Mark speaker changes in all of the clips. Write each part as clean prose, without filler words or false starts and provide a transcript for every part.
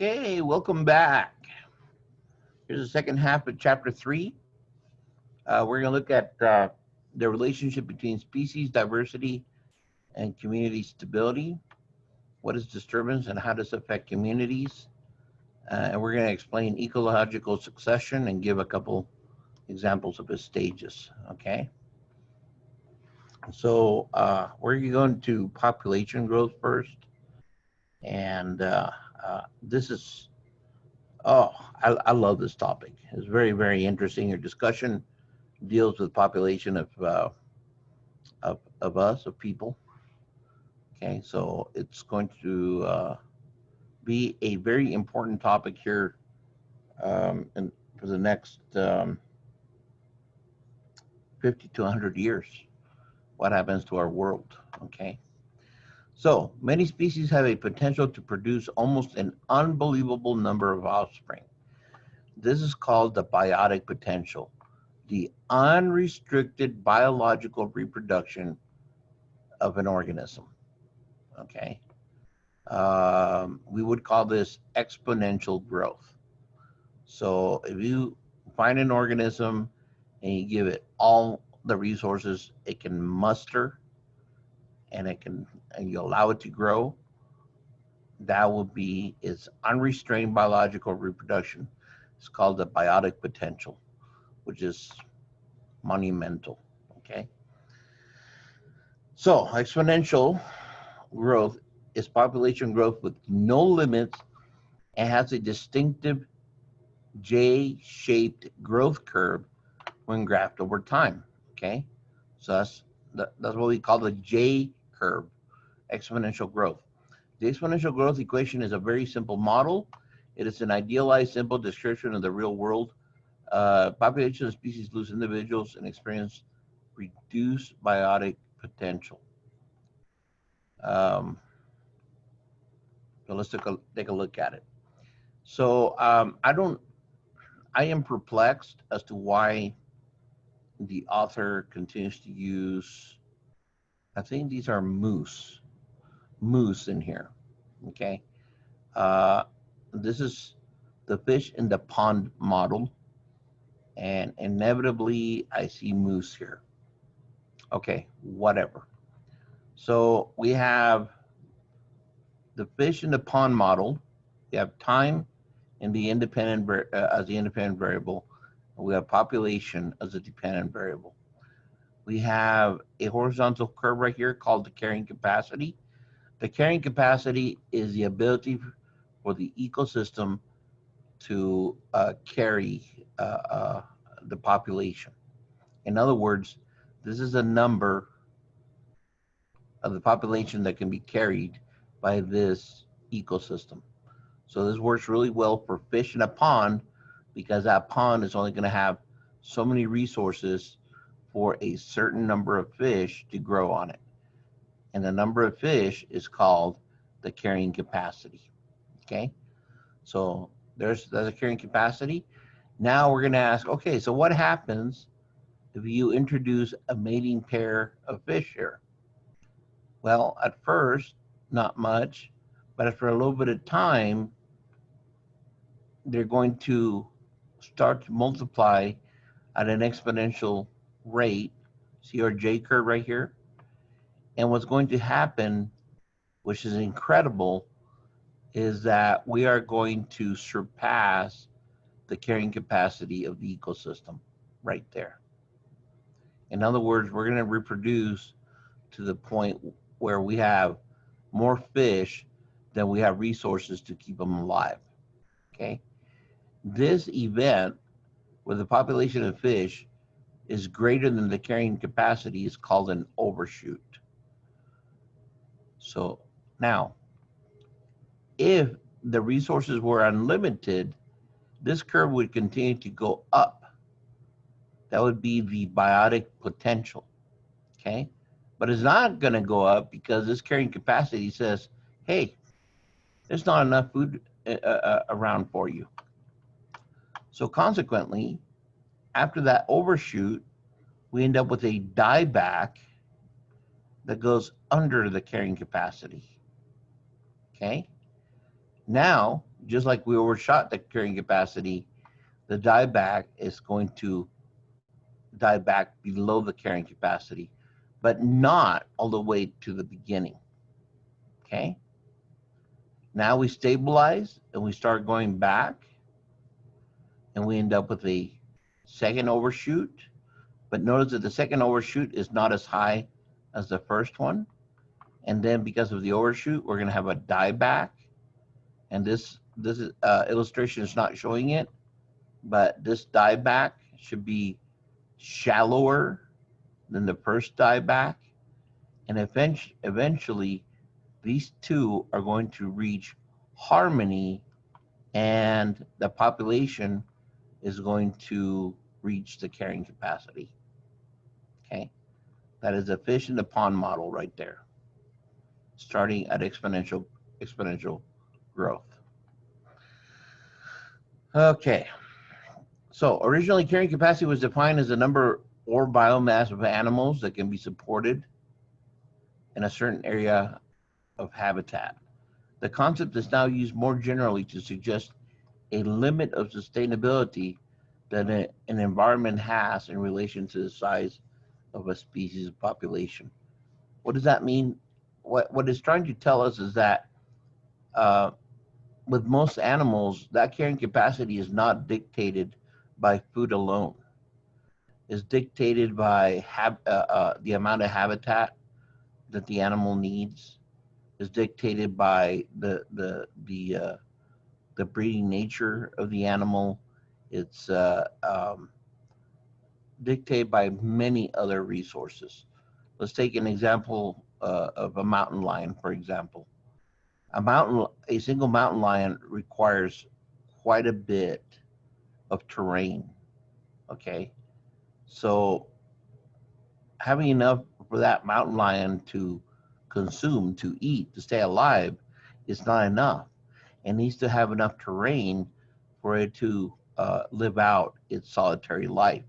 Speaker 1: Okay, welcome back. Here's the second half of chapter 3. We're going to look at the relationship between species diversity and community stability. What is disturbance and how does it affect communities? And we're going to explain ecological succession and give a couple examples of its stages. Okay. So we're going to population growth first. And this is Oh, I love this topic. It's very, very interesting. Your discussion deals with population of us, of people. Okay, so it's going to be a very important topic here and for the next 50 to 100 years. What happens to our world? Okay, so many species have a potential to produce almost an unbelievable number of offspring. This is called the biotic potential, the unrestricted biological reproduction of an organism. Okay. We would call this exponential growth. So if you find an organism and you give it all the resources it can muster and you allow it to grow, that will be its unrestrained biological reproduction. It's called the biotic potential, which is monumental. Okay. So exponential growth is population growth with no limits and has a distinctive J-shaped growth curve when graphed over time. Okay. So that's what we call the J curve, exponential growth. The exponential growth equation is a very simple model. It is an idealized, simple description of the real world. Population of species lose individuals and experience reduced biotic potential. So let's take a look at it. So I am perplexed as to why the author continues to use, I think these are moose in here. Okay. This is the fish in the pond model, and inevitably I see moose here. Okay, whatever. So we have the fish in the pond model. We have time and the independent as the independent variable. We have population as a dependent variable. We have a horizontal curve right here called the carrying capacity. The carrying capacity is the ability for the ecosystem to carry the population. In other words, this is a number of the population that can be carried by this ecosystem. So this works really well for fish in a pond because that pond is only going to have so many resources for a certain number of fish to grow on it. And the number of fish is called the carrying capacity. Okay, so there's a carrying capacity. Now we're going to ask, okay, so what happens if you introduce a mating pair of fish here? Well, at first, not much, but after a little bit of time, they're going to start to multiply at an exponential rate. See our J curve right here? And what's going to happen, which is incredible, is that we are going to surpass the carrying capacity of the ecosystem right there. In other words, we're going to reproduce to the point where we have more fish than we have resources to keep them alive. Okay. This event where the population of fish is greater than the carrying capacity is called an overshoot. So now, if the resources were unlimited, this curve would continue to go up. That would be the biotic potential. Okay. But it's not going to go up because this carrying capacity says, hey, there's not enough food around for you. So consequently, after that overshoot, we end up with a dieback that goes under the carrying capacity. Okay. Now just like we overshot the carrying capacity, the dieback is going to die back below the carrying capacity, but not all the way to the beginning. Okay. Now we stabilize and we start going back, and we end up with a second overshoot. But notice that the second overshoot is not as high as the first one. And then because of the overshoot, we're going to have a dieback. And this illustration is not showing it, but this dieback should be shallower than the first dieback. And eventually, these two are going to reach harmony, and the population is going to reach the carrying capacity. Okay, that is a fish in the pond model right there, starting at exponential growth. Okay, so originally carrying capacity was defined as the number or biomass of animals that can be supported in a certain area of habitat. The concept is now used more generally to suggest a limit of sustainability that an environment has in relation to the size of a species population. What does that mean? What it's trying to tell us is that with most animals, that carrying capacity is not dictated by food alone. It's dictated by the amount of habitat that the animal needs. Is dictated by the breeding nature of the animal. It's dictated by many other resources. Let's take an example of a mountain lion, for example. A single mountain lion requires quite a bit of terrain. Okay, so having enough for that mountain lion to consume, to eat, to stay alive is not enough. It needs to have enough terrain for it to live out its solitary life.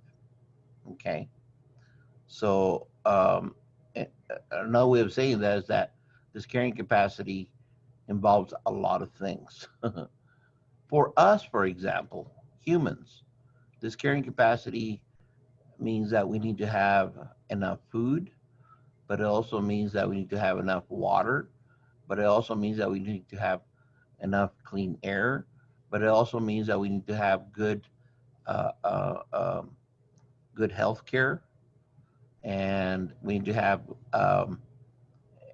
Speaker 1: Okay, so another way of saying that is that this carrying capacity involves a lot of things. For us, for example, humans, this carrying capacity means that we need to have enough food, but it also means that we need to have enough water, but it also means that we need to have enough clean air, but it also means that we need to have good good health care, and we need to have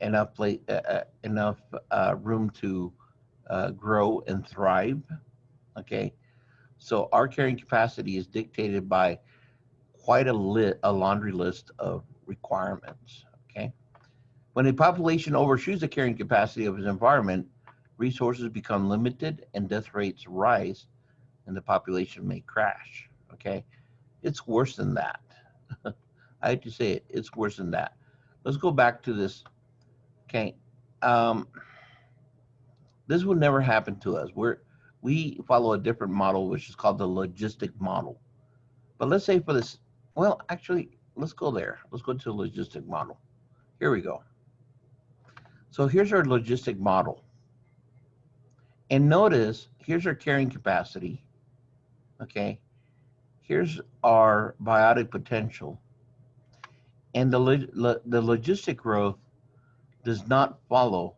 Speaker 1: enough room to grow and thrive. Okay, so our carrying capacity is dictated by quite a laundry list of requirements. Okay, when a population overshoots the carrying capacity of its environment, resources become limited and death rates rise, and the population may crash. Okay, it's worse than that. I hate to say it, it's worse than that. Let's go back to this. Okay, this would never happen to us. We follow a different model, which is called the logistic model. But let's say for this, well, actually, let's go there. Let's go to the logistic model. Here we go. So here's our logistic model. And notice, here's our carrying capacity. Okay, here's our biotic potential. And the logistic growth does not follow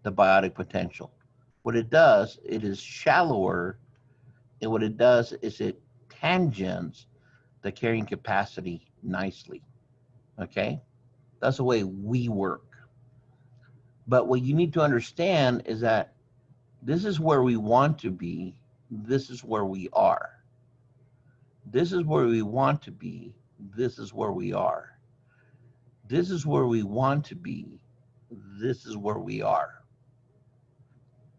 Speaker 1: the biotic potential. What it does, it is shallower, and what it does is it tangents the carrying capacity nicely. Okay, that's the way we work. But what you need to understand is that this is where we want to be, this is where we are. This is where we want to be, this is where we are. This is where we want to be, this is where we are.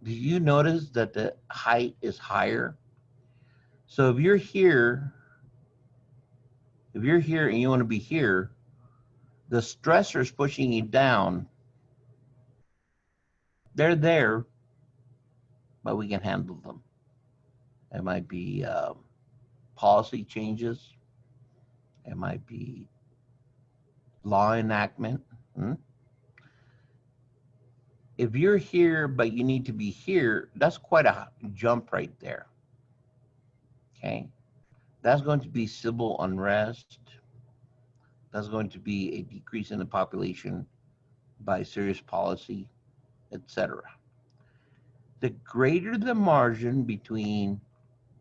Speaker 1: Do you notice that the height is higher? So if you're here and you want to be here, the stressors pushing you down, they're there, but we can handle them. It might be policy changes. It might be law enactment. If you're here, but you need to be here, that's quite a jump right there. Okay. That's going to be civil unrest. That's going to be a decrease in the population by serious policy, etc. The greater the margin between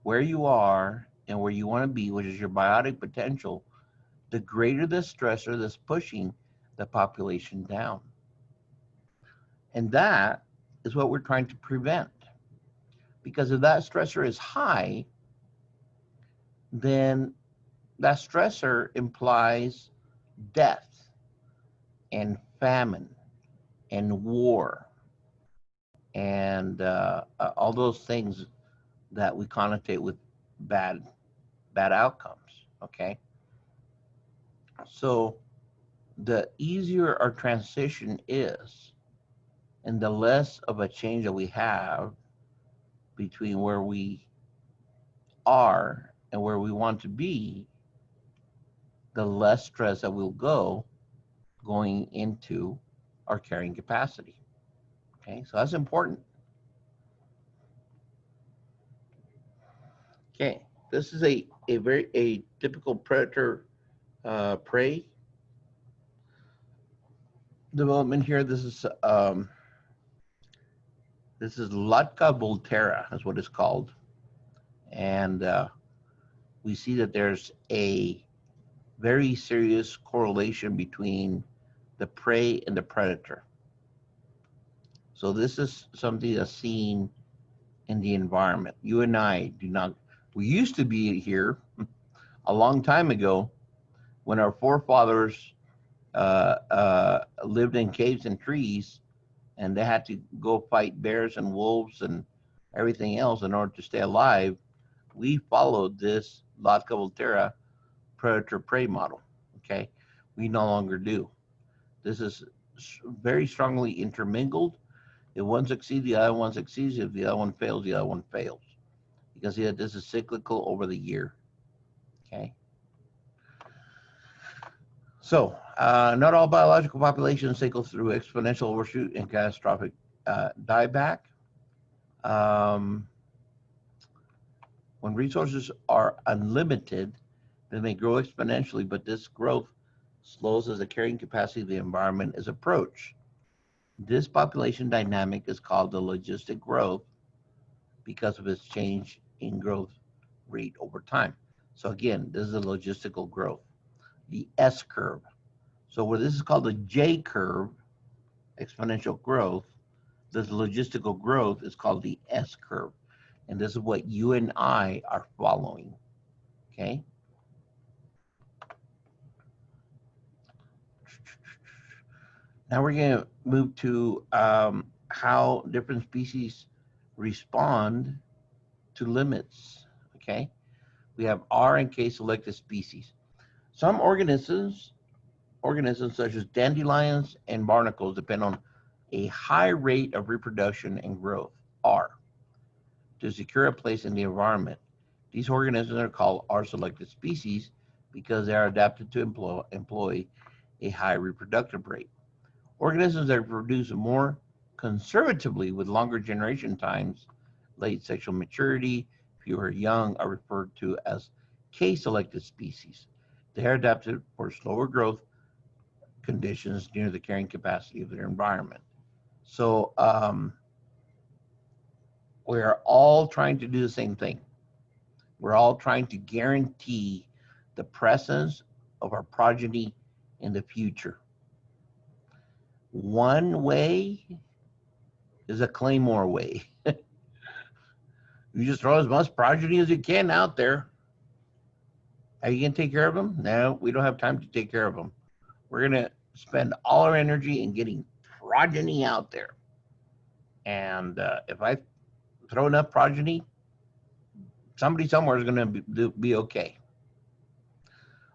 Speaker 1: where you are and where you want to be, which is your biotic potential, the greater the stressor that's pushing the population down. And that is what we're trying to prevent. Because if that stressor is high, then that stressor implies death and famine and war and all those things that we connotate with bad outcomes. Okay, so the easier our transition is, and the less of a change that we have between where we are and where we want to be, the less stress that we'll going into our carrying capacity. Okay, so that's important. Okay, this is a very typical predator prey development here. This is Latka volterra, is what it's called, and we see that there's a very serious correlation between the prey and the predator. So this is something that's seen in the environment. You and I do not, we used to be here a long time ago when our forefathers lived in caves and trees, and they had to go fight bears and wolves and everything else in order to stay alive. We followed this Latka volterra predator-prey model. Okay, we no longer do. This is very strongly intermingled. If one succeeds, the other one succeeds. If the other one fails, the other one fails. You can see that this is cyclical over the year. Okay. So, not all biological populations cycle through exponential overshoot and catastrophic dieback. When resources are unlimited, they may grow exponentially, but this growth slows as the carrying capacity of the environment is approached. This population dynamic is called the logistic growth because of its change in growth rate over time. So again, this is a logistical growth, the S curve. So where this is called the J curve, exponential growth, this logistical growth is called the S curve. And this is what you and I are following, okay? Now we're going to move to how different species respond to limits, okay? We have R and K selected species. Some organisms such as dandelions and barnacles depend on a high rate of reproduction and growth, R, to secure a place in the environment. These organisms are called R-selected species because they are adapted to employ a high reproductive rate. Organisms that reproduce more conservatively with longer generation times, late sexual maturity, fewer young, are referred to as K-selected species. They are adapted for slower growth conditions near the carrying capacity of their environment. So we are all trying to do the same thing. We're all trying to guarantee the presence of our progeny in the future. One way is a Claymore way. You just throw as much progeny as you can out there. Are you going to take care of them? No, we don't have time to take care of them. We're going to spend all our energy in getting progeny out there. And if I throw enough progeny, somebody somewhere is going to be okay.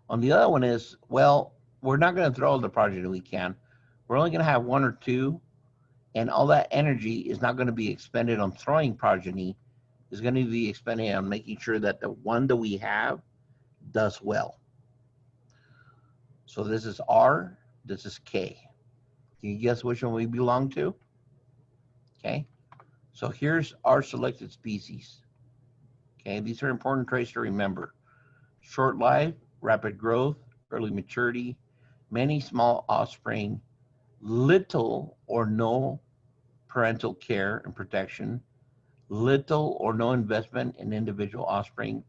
Speaker 1: On the other one is, well, we're not going to throw all the progeny we can. We're only going to have one or two, and all that energy is not going to be expended on throwing progeny. It's going to be expended on making sure that the one that we have does well. So this is R, this is K. Can you guess which one we belong to? Okay, so here's our selected species. Okay, these are important traits to remember. Short life, rapid growth, early maturity, many small offspring, little or no parental care and protection, little or no investment in individual offspring,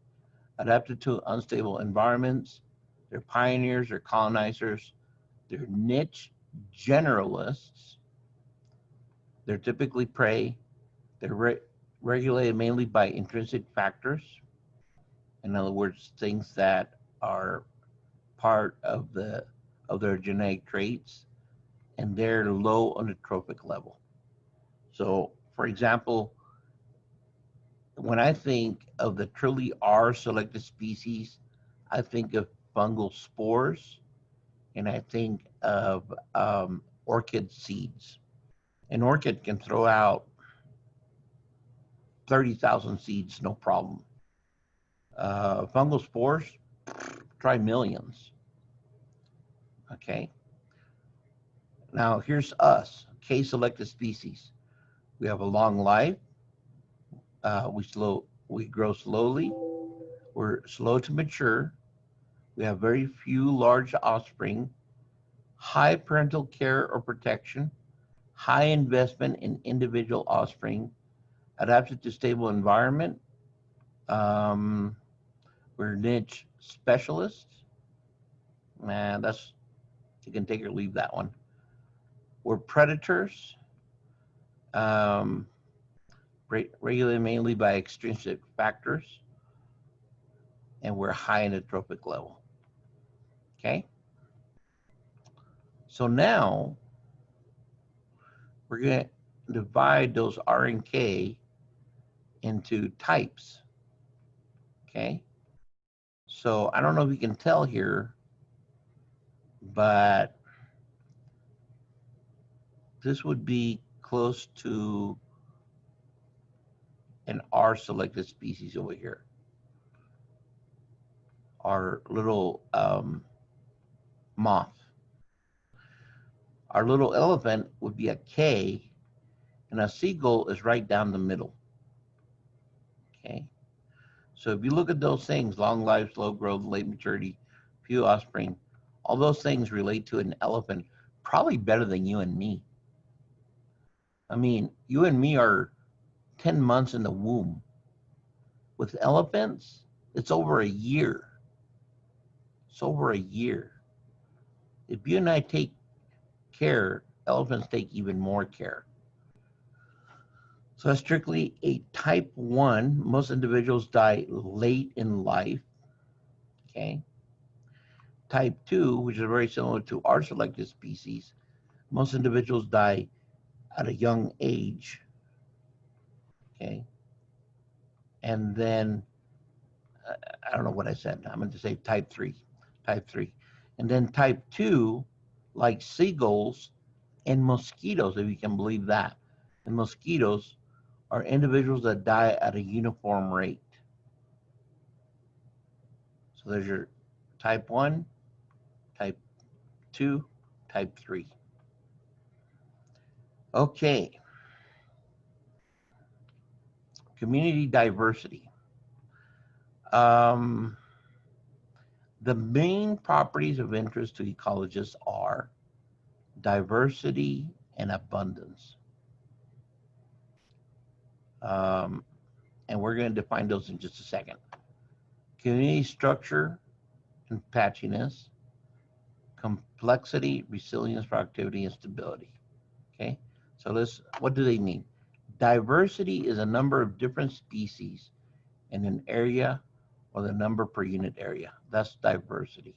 Speaker 1: adapted to unstable environments. They're pioneers, they're colonizers, they're niche generalists. They're typically prey. They're regulated mainly by intrinsic factors. In other words, things that are part of their genetic traits, and they're low on the trophic level. So, for example, when I think of the truly R selected species, I think of fungal spores, and I think of orchid seeds. An orchid can throw out 30,000 seeds, no problem. Fungal spores, try millions. Okay. Now here's us, K selected species. We have a long life. We grow slowly. We're slow to mature. We have very few large offspring. High parental care or protection. High investment in individual offspring. Adapted to stable environment. We're niche specialists. Man, that's, you can take or leave that one. We're predators. Regulated mainly by extrinsic factors, and we're high in the trophic level. Okay? So now we're going to divide those R and K into types. Okay? So I don't know if you can tell here, but this would be close to an R selected species over here. Our little moth. Our little elephant would be a K, and a seagull is right down the middle. Okay. So if you look at those things, long life, slow growth, late maturity, few offspring, all those things relate to an elephant probably better than you and me. I mean, you and me are 10 months in the womb. With elephants, it's over a year. It's over a year. If you and I take care, elephants take even more care. So that's strictly a type 1. Most individuals die late in life. Okay. Type 2, which is very similar to our selected species, most individuals die at a young age. Okay. And then, I don't know what I said. I'm going to say type 3. Type 3. And then type 2, like seagulls and mosquitoes, if you can believe that. And mosquitoes are individuals that die at a uniform rate. So there's your type 1, type 2, type 3. Okay. Community diversity. The main properties of interest to ecologists are diversity and abundance. And we're going to define those in just a second. Community structure and patchiness, complexity, resilience, productivity, and stability. Okay, so what do they mean? Diversity is a number of different species in an area or the number per unit area. That's diversity.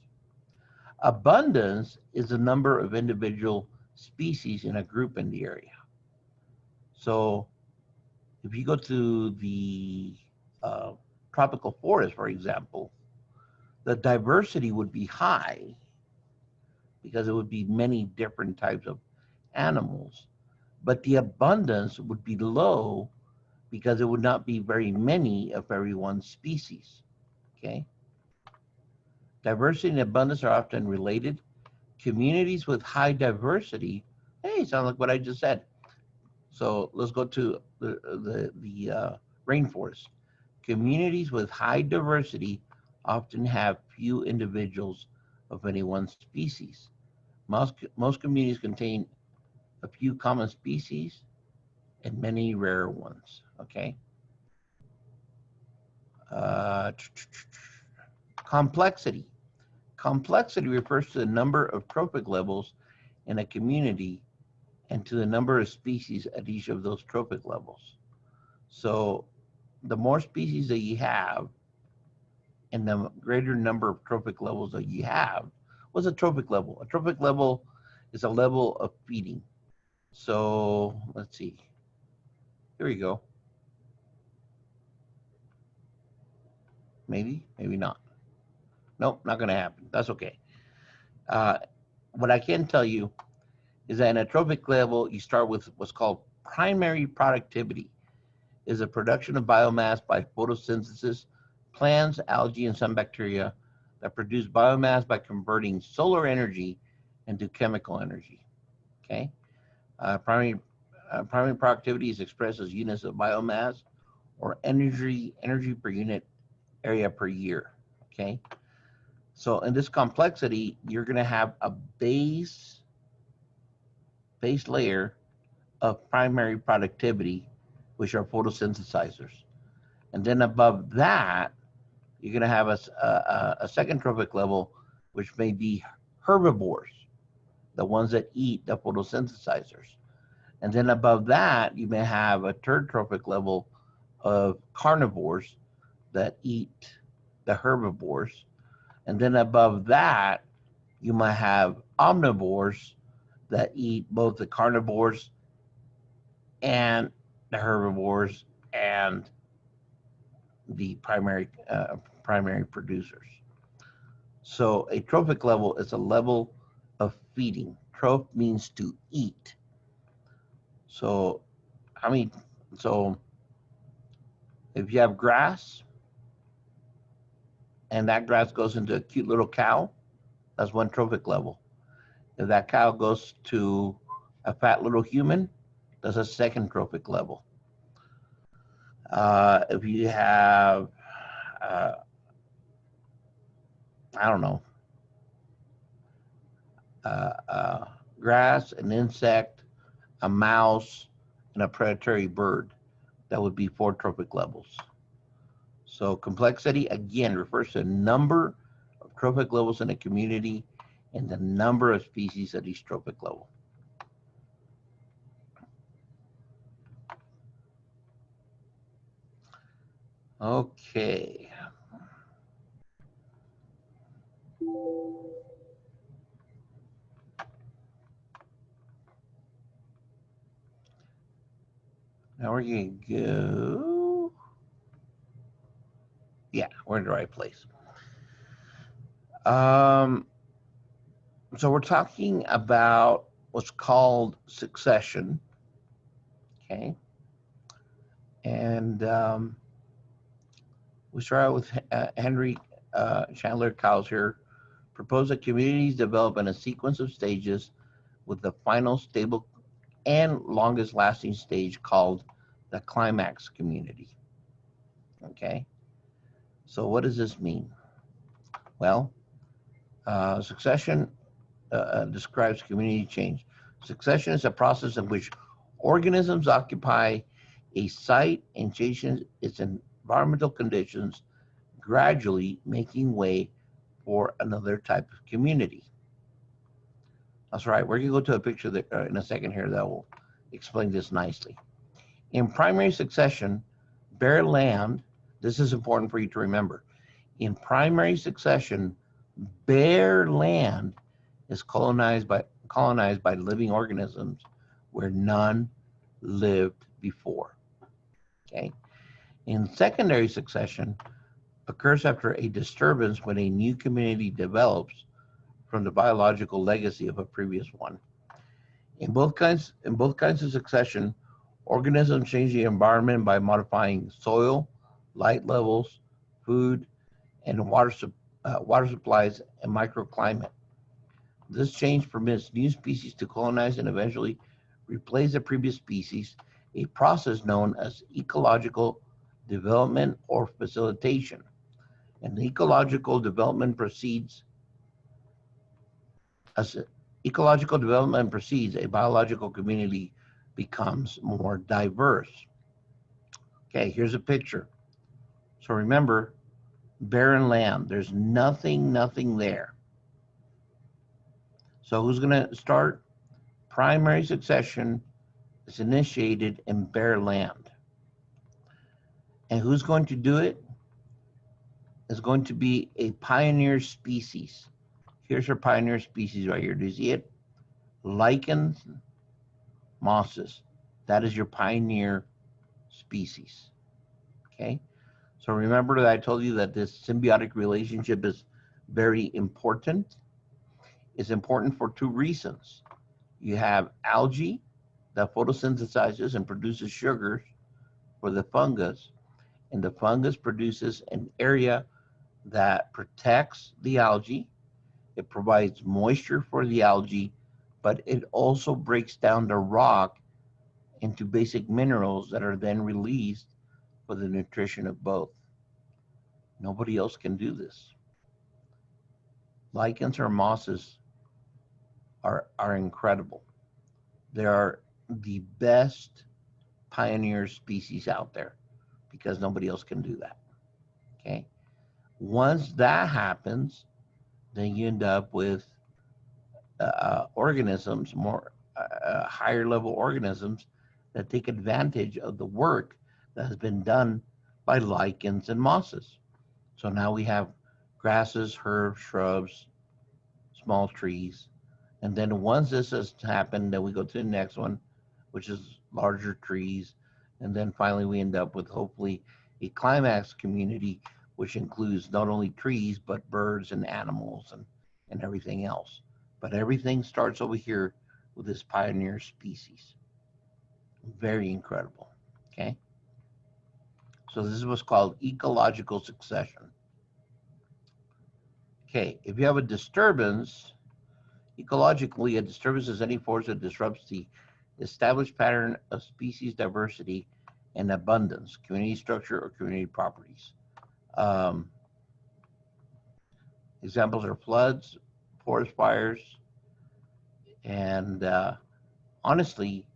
Speaker 1: Abundance is the number of individual species in a group in the area. So if you go to the tropical forest, for example, the diversity would be high because it would be many different types of animals, but the abundance would be low because it would not be very many of every one species. Okay. Diversity and abundance are often related. Communities with high diversity, hey, sounds like what I just said. So let's go to the rainforest. Communities with high diversity often have few individuals of any one species. Most communities contain a few common species and many rare ones. Okay. Uh, Complexity. Complexity refers to the number of trophic levels in a community and to the number of species at each of those trophic levels. So the more species that you have and the greater number of trophic levels that you have, what's a trophic level? A trophic level is a level of feeding. So let's see. Here we go. Maybe, maybe not. Nope, not going to happen. That's okay. Uh, what I can tell you is that in a trophic level, you start with what's called primary productivity, is the production of biomass by photosynthesis, plants, algae, and some bacteria that produce biomass by converting solar energy into chemical energy. Okay, primary productivity is expressed as units of biomass or energy per unit area per year. Okay, so in this complexity, you're going to have a base layer of primary productivity, which are photosynthesizers. And then above that, you're going to have a second trophic level, which may be herbivores, the ones that eat the photosynthesizers. And then above that, you may have a third trophic level of carnivores that eat the herbivores. And then above that, you might have omnivores that eat both the carnivores and the herbivores and the primary producers. So a trophic level is a level of feeding. Troph means to eat. So I mean, so if you have grass and that grass goes into a cute little cow, that's one trophic level. If that cow goes to a fat little human, that's a second trophic level. If you have, I don't know, grass, an insect, a mouse, and a predatory bird, that would be four trophic levels. So complexity, again, refers to the number of trophic levels in a community and the number of species at each trophic level. Okay. Now we're going to go. Yeah, we're in the right place. So we're talking about what's called succession. Okay. And we start out with Henry Chandler Cowser proposed that communities develop in a sequence of stages with the final stable and longest lasting stage called the climax community. Okay. So what does this mean? Well, succession describes community change. Succession is a process in which organisms occupy a site and change its environmental conditions, gradually making way for another type of community. That's right. We're going to go to a picture that, in a second here that will explain this nicely. In primary succession, bare land, this is important for you to remember. In primary succession, bare land is colonized by living organisms where none lived before. Okay. In secondary succession, occurs after a disturbance when a new community develops from the biological legacy of a previous one. In both kinds of succession, organisms change the environment by modifying soil, light levels, food, and water supplies and microclimate. This change permits new species to colonize and eventually replace the previous species, a process known as ecological development or facilitation. And ecological development proceeds as ecological development proceeds, a biological community becomes more diverse. Okay, here's a picture. So remember, barren land, there's nothing there. So who's gonna start? Primary succession is initiated in bare land. And who's going to do it? Is going to be a pioneer species. Here's your pioneer species right here. Do you see it? Lichens, mosses. That is your pioneer species. Okay? So remember that I told you that this symbiotic relationship is very important. It's important for two reasons. You have algae that photosynthesizes and produces sugars for the fungus, and the fungus produces an area that protects the algae. It provides moisture for the algae, but it also breaks down the rock into basic minerals that are then released for the nutrition of both. Nobody else can do this. Lichens or mosses are incredible. They are the best pioneer species out there because nobody else can do that. Okay. Once that happens, then you end up with organisms, more higher level organisms that take advantage of the work that has been done by lichens and mosses. So now we have grasses, herbs, shrubs, small trees. And then once this has happened, then we go to the next one, which is larger trees. And then finally we end up with hopefully a climax community, which includes not only trees, but birds and animals and everything else. But everything starts over here with this pioneer species. Very incredible, okay? So this is what's called ecological succession. Okay, if you have a disturbance, ecologically, a disturbance is any force that disrupts the established pattern of species diversity and abundance, community structure, or community properties. Examples are floods, forest fires, and honestly,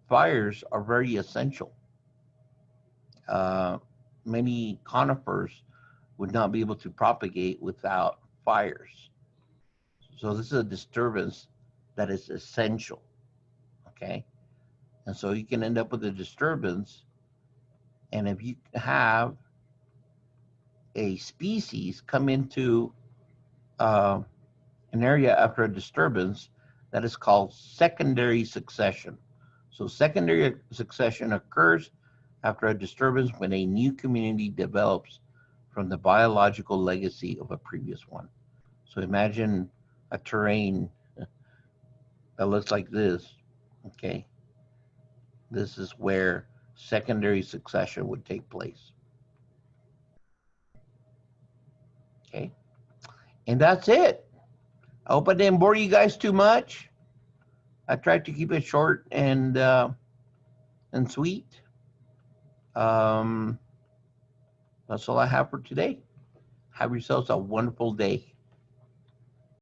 Speaker 1: fires are very essential. Many conifers would not be able to propagate without fires. So this is a disturbance that is essential, okay? And so you can end up with a disturbance, and if you have a species come into an area after a disturbance, that is called secondary succession. So secondary succession occurs after a disturbance when a new community develops from the biological legacy of a previous one. So imagine a terrain that looks like this, okay? This is where secondary succession would take place. Okay, and that's it. I hope I didn't bore you guys too much. I tried to keep it short and sweet. That's all I have for today. Have yourselves a wonderful day.